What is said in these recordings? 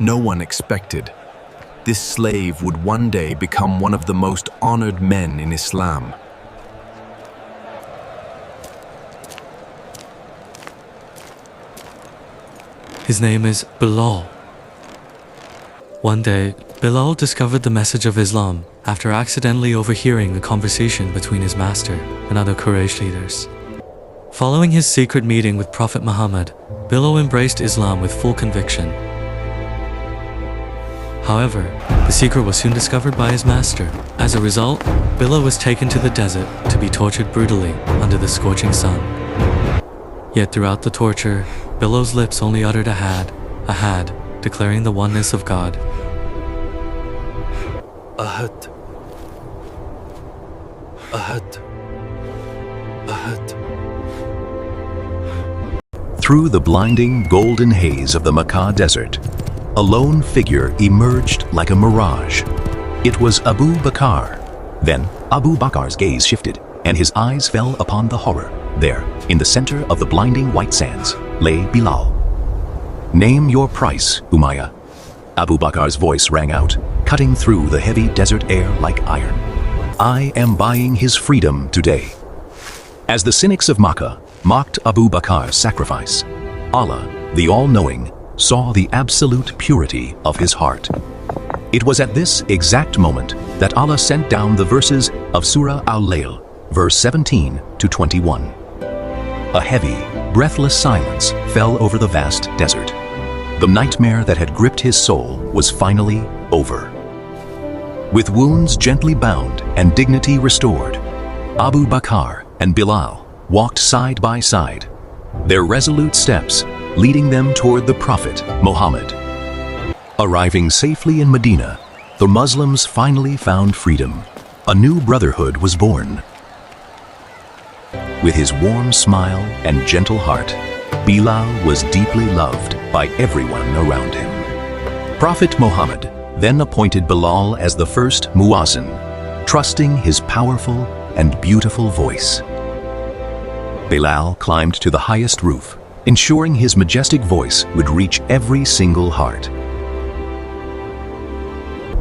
No one expected. This slave would one day become one of the most honored men in Islam. His name is Bilal. One day, Bilal discovered the message of Islam after accidentally overhearing a conversation between his master and other Quraysh leaders. Following his secret meeting with Prophet Muhammad, Bilal embraced Islam with full conviction. However, the secret was soon discovered by his master. As a result, Bilal was taken to the desert to be tortured brutally under the scorching sun. Yet throughout the torture, Bilal's lips only uttered ahad, declaring the oneness of God. Ahad. Ahad. Ahad. Through the blinding golden haze of the Makkah desert, a lone figure emerged like a mirage. It was Abu Bakr. Then Abu Bakr's gaze shifted, and his eyes fell upon the horror. There, in the center of the blinding white sands, lay Bilal. "Name your price, Umayyah." Abu Bakr's voice rang out, cutting through the heavy desert air like iron. "I am buying his freedom today." As the cynics of Makkah mocked Abu Bakr's sacrifice, Allah, the All-Knowing, saw the absolute purity of his heart. It was at this exact moment that Allah sent down the verses of Surah Al-Layl, verse 17 to 21. A heavy, breathless silence fell over the vast desert. The nightmare that had gripped his soul was finally over. With wounds gently bound and dignity restored, Abu Bakr and Bilal walked side by side, their resolute steps leading them toward the Prophet Muhammad. Arriving safely in Medina, the Muslims finally found freedom. A new brotherhood was born. With his warm smile and gentle heart, Bilal was deeply loved by everyone around him. Prophet Muhammad then appointed Bilal as the first Muezzin, trusting his powerful and beautiful voice. Bilal climbed to the highest roof, ensuring his majestic voice would reach every single heart.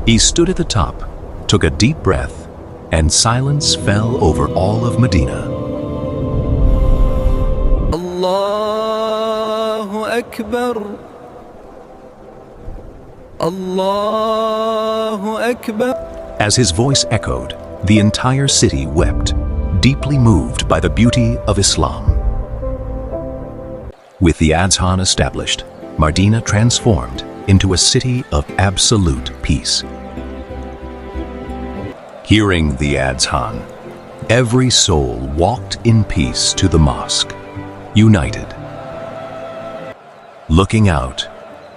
He stood at the top, took a deep breath, and silence fell over all of Medina. Allahu Akbar. Allahu Akbar. As his voice echoed, the entire city wept, deeply moved by the beauty of Islam. With the Adhan established, Medina transformed into a city of absolute peace. Hearing the Adhan, every soul walked in peace to the mosque, united. Looking out,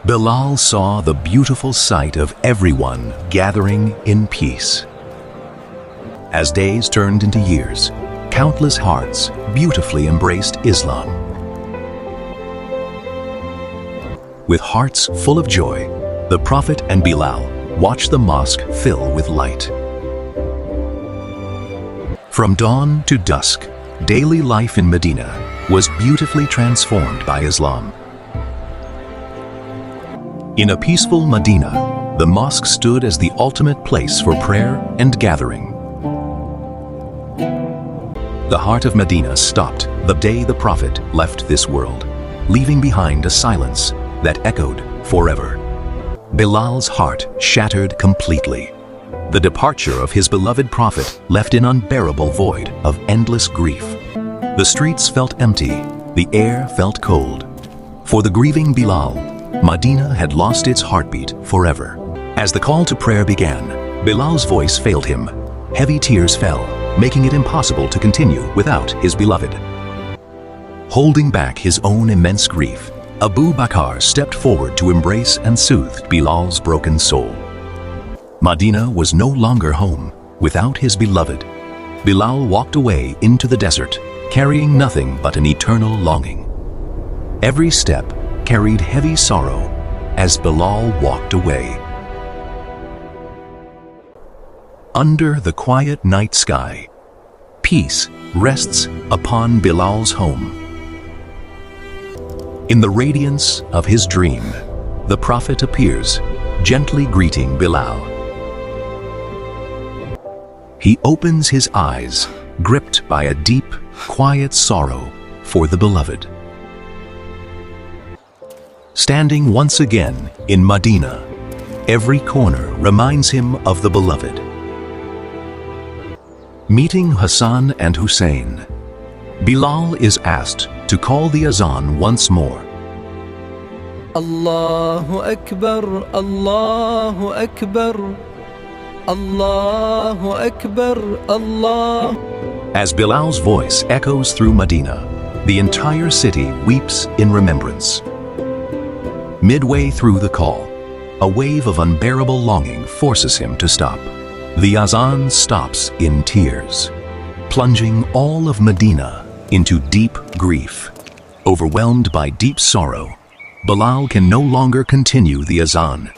Bilal saw the beautiful sight of everyone gathering in peace. As days turned into years, countless hearts beautifully embraced Islam. With hearts full of joy, the Prophet and Bilal watched the mosque fill with light. From dawn to dusk, daily life in Medina was beautifully transformed by Islam. In a peaceful Medina, the mosque stood as the ultimate place for prayer and gathering. The heart of Medina stopped the day the Prophet left this world, leaving behind a silence that echoed forever. Bilal's heart shattered completely. The departure of his beloved Prophet left an unbearable void of endless grief. The streets felt empty, the air felt cold. For the grieving Bilal, Medina had lost its heartbeat forever. As the call to prayer began, Bilal's voice failed him. Heavy tears fell, making it impossible to continue without his beloved. Holding back his own immense grief, Abu Bakr stepped forward to embrace and soothe Bilal's broken soul. Medina was no longer home without his beloved. Bilal walked away into the desert, carrying nothing but an eternal longing. Every step carried heavy sorrow as Bilal walked away. Under the quiet night sky, peace rests upon Bilal's home. In the radiance of his dream, the Prophet appears, gently greeting Bilal. He opens his eyes, gripped by a deep, quiet sorrow for the beloved. Standing once again in Medina, every corner reminds him of the beloved. Meeting Hassan and Hussein, Bilal is asked to call the Adhan once more. Allahu Akbar, Allahu Akbar, Allahu Akbar, Allah. As Bilal's voice echoes through Medina, the entire city weeps in remembrance. Midway through the call, a wave of unbearable longing forces him to stop. The Adhan stops in tears, plunging all of Medina into deep grief. Overwhelmed by deep sorrow, Bilal can no longer continue the Adhan.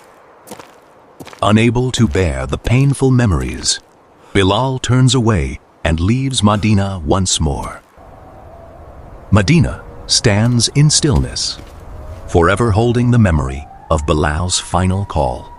Unable to bear the painful memories, Bilal turns away and leaves Medina once more. Medina stands in stillness, forever holding the memory of Bilal's final call.